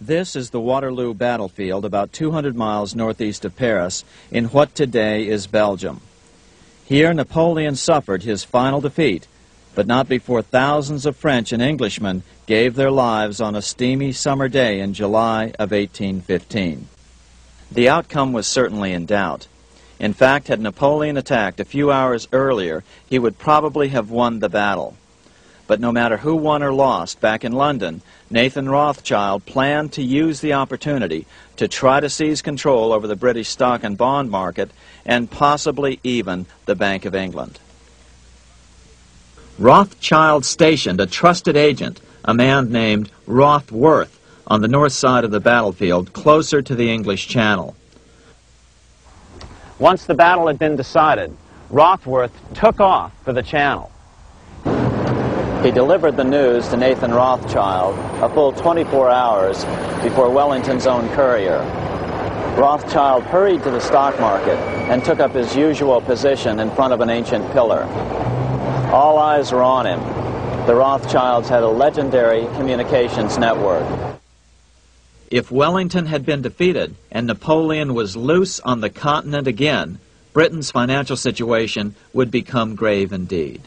This is the Waterloo battlefield about 200 miles northeast of Paris in what today is Belgium. Here Napoleon suffered his final defeat, but not before thousands of French and Englishmen gave their lives on a steamy summer day in July of 1815. The outcome was certainly in doubt. In fact, had Napoleon attacked a few hours earlier, he would probably have won the battle. But no matter who won or lost, back in London, Nathan Rothschild planned to use the opportunity to try to seize control over the British stock and bond market and possibly even the Bank of England. Rothschild stationed a trusted agent, a man named Rothworth, on the north side of the battlefield, closer to the English Channel. Once the battle had been decided, Rothworth took off for the Channel. He delivered the news to Nathan Rothschild a full 24 hours before Wellington's own courier. Rothschild hurried to the stock market and took up his usual position in front of an ancient pillar. All eyes were on him. The Rothschilds had a legendary communications network. If Wellington had been defeated and Napoleon was loose on the continent again, Britain's financial situation would become grave indeed.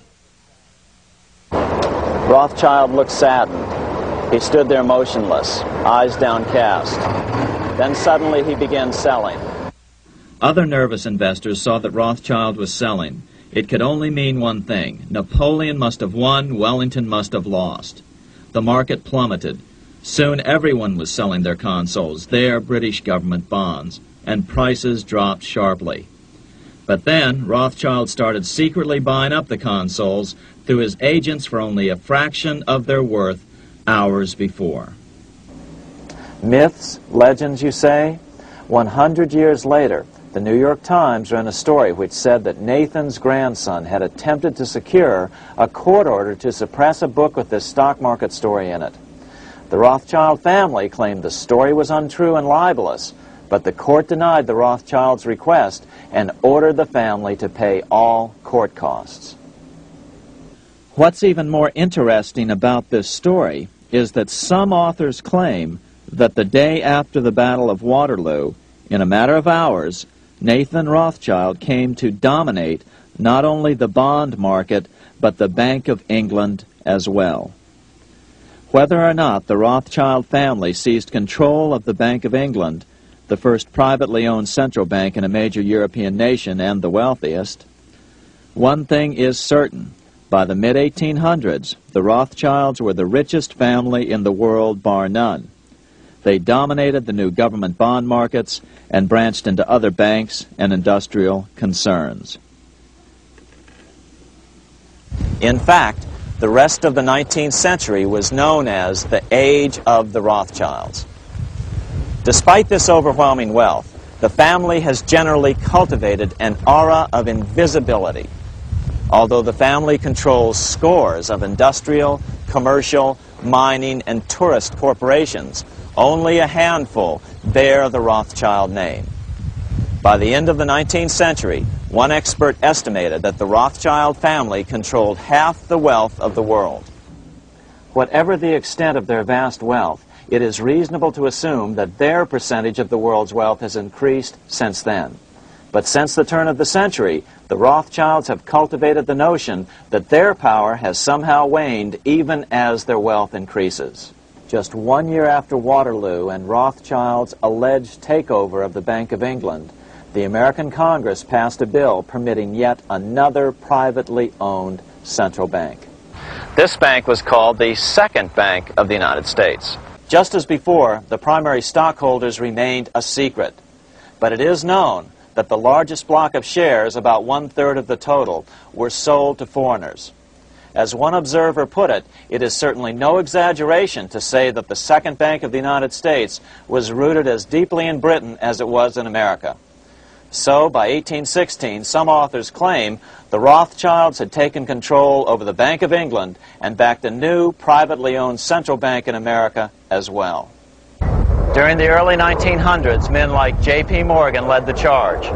Rothschild looked saddened. He stood there motionless, eyes downcast. Then suddenly he began selling. Other nervous investors saw that Rothschild was selling. It could only mean one thing. Napoleon must have won, Wellington must have lost. The market plummeted. Soon everyone was selling their consols, their British government bonds, and prices dropped sharply. But then Rothschild started secretly buying up the consols through his agents for only a fraction of their worth hours before. Myths, legends, you say? 100 years later, the New York Times ran a story which said that Nathan's grandson had attempted to secure a court order to suppress a book with this stock market story in it. The Rothschild family claimed the story was untrue and libelous, but the court denied the Rothschilds' request and ordered the family to pay all court costs. What's even more interesting about this story is that some authors claim that the day after the Battle of Waterloo, in a matter of hours, Nathan Rothschild came to dominate not only the bond market, but the Bank of England as well. Whether or not the Rothschild family seized control of the Bank of England, the first privately owned central bank in a major European nation and the wealthiest, one thing is certain. By the mid-1800s, the Rothschilds were the richest family in the world, bar none. They dominated the new government bond markets and branched into other banks and industrial concerns. In fact, the rest of the 19th century was known as the Age of the Rothschilds. Despite this overwhelming wealth, the family has generally cultivated an aura of invisibility. Although the family controls scores of industrial, commercial, mining, and tourist corporations, only a handful bear the Rothschild name. By the end of the 19th century, one expert estimated that the Rothschild family controlled half the wealth of the world. Whatever the extent of their vast wealth, it is reasonable to assume that their percentage of the world's wealth has increased since then. But since the turn of the century, the Rothschilds have cultivated the notion that their power has somehow waned even as their wealth increases. Just 1 year after Waterloo and Rothschild's alleged takeover of the Bank of England, the American Congress passed a bill permitting yet another privately owned central bank. This bank was called the Second Bank of the United States. Just as before, the primary stockholders remained a secret. But it is known that the largest block of shares, about 1/3 of the total, were sold to foreigners. As one observer put it, it is certainly no exaggeration to say that the Second Bank of the United States was rooted as deeply in Britain as it was in America. So, by 1816, some authors claim the Rothschilds had taken control over the Bank of England and backed a new, privately owned central bank in America as well. During the early 1900s, men like J.P. Morgan led the charge.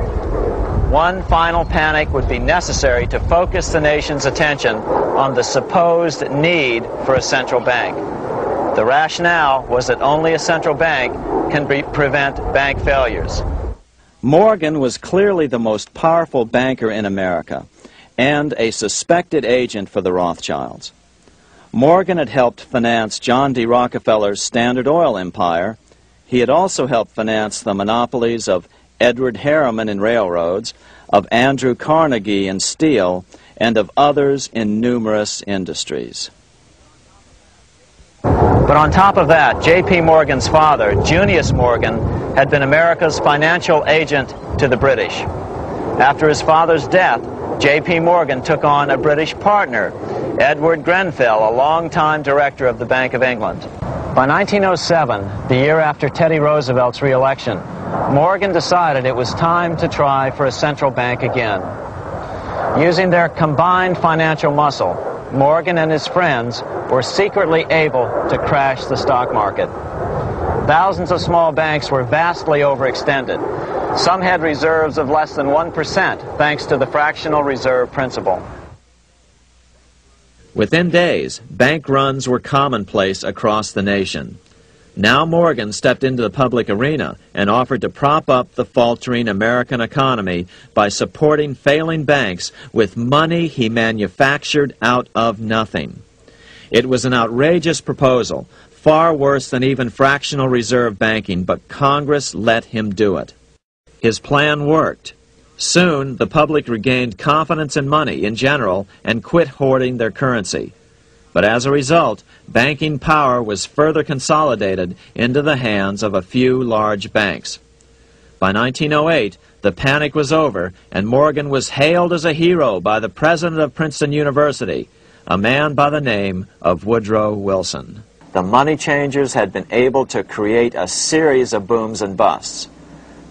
One final panic would be necessary to focus the nation's attention on the supposed need for a central bank. The rationale was that only a central bank can prevent bank failures. Morgan was clearly the most powerful banker in America and a suspected agent for the Rothschilds. Morgan had helped finance John D. Rockefeller's Standard Oil empire. He had also helped finance the monopolies of Edward Harriman in railroads, of Andrew Carnegie in steel, and of others in numerous industries. But on top of that, J.P. Morgan's father, Junius Morgan, had been America's financial agent to the British. After his father's death, J.P. Morgan took on a British partner, Edward Grenfell, a longtime director of the Bank of England. By 1907, the year after Teddy Roosevelt's re-election, Morgan decided it was time to try for a central bank again. Using their combined financial muscle, Morgan and his friends were secretly able to crash the stock market. Thousands of small banks were vastly overextended. Some had reserves of less than 1% thanks to the fractional reserve principle. Within days, bank runs were commonplace across the nation. Now Morgan stepped into the public arena and offered to prop up the faltering American economy by supporting failing banks with money he manufactured out of nothing. It was an outrageous proposal, far worse than even fractional reserve banking, but Congress let him do it. His plan worked. Soon, the public regained confidence in money in general and quit hoarding their currency. But as a result, banking power was further consolidated into the hands of a few large banks. By 1908, the panic was over, and Morgan was hailed as a hero by the president of Princeton University, a man by the name of Woodrow Wilson. The money changers had been able to create a series of booms and busts.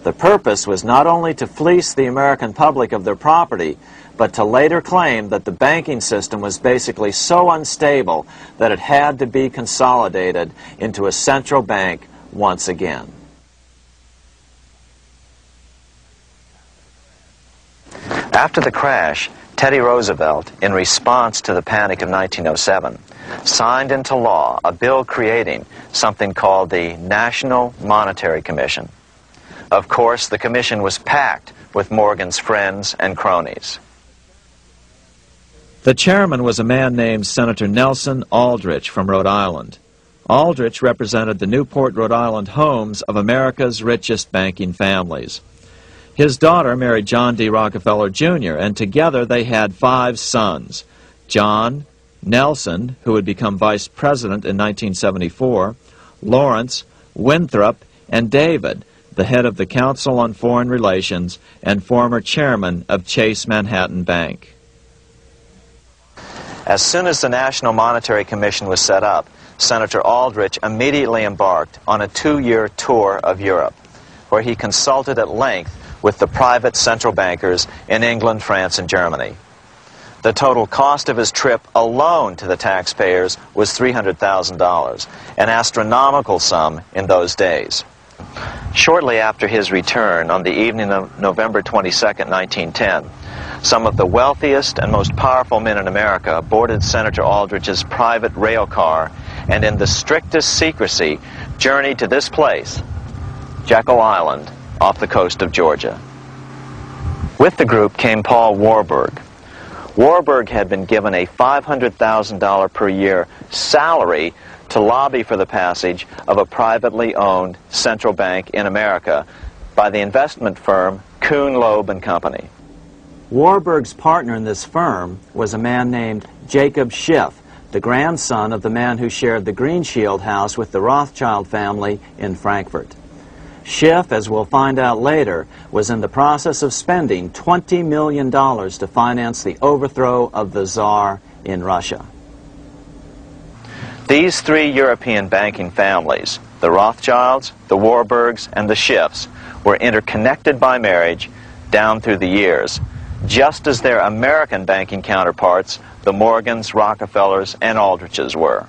The purpose was not only to fleece the American public of their property, but to later claim that the banking system was basically so unstable that it had to be consolidated into a central bank once again. After the crash, Teddy Roosevelt, in response to the panic of 1907, signed into law a bill creating something called the National Monetary Commission. Of course, the commission was packed with Morgan's friends and cronies. The chairman was a man named Senator Nelson Aldrich from Rhode Island. Aldrich represented the Newport, Rhode Island homes of America's richest banking families. His daughter married John D. Rockefeller, Jr., and together they had 5 sons: John, Nelson, who would become vice president in 1974, Lawrence, Winthrop, and David, the head of the Council on Foreign Relations and former chairman of Chase Manhattan Bank. As soon as the National Monetary Commission was set up, Senator Aldrich immediately embarked on a 2-year tour of Europe, where he consulted at length with the private central bankers in England, France, and Germany. The total cost of his trip alone to the taxpayers was $300,000, an astronomical sum in those days. Shortly after his return, on the evening of November 22, 1910, some of the wealthiest and most powerful men in America boarded Senator Aldrich's private rail car and in the strictest secrecy journeyed to this place, Jekyll Island, off the coast of Georgia. With the group came Paul Warburg. Warburg had been given a $500,000 per year salary to lobby for the passage of a privately owned central bank in America by the investment firm Kuhn, Loeb and Company. Warburg's partner in this firm was a man named Jacob Schiff, the grandson of the man who shared the Green Shield house with the Rothschild family in Frankfurt. Schiff, as we'll find out later, was in the process of spending $20 million to finance the overthrow of the Tsar in Russia. These 3 European banking families, the Rothschilds, the Warburgs, and the Schiffs, were interconnected by marriage down through the years, just as their American banking counterparts, the Morgans, Rockefellers, and Aldriches, were.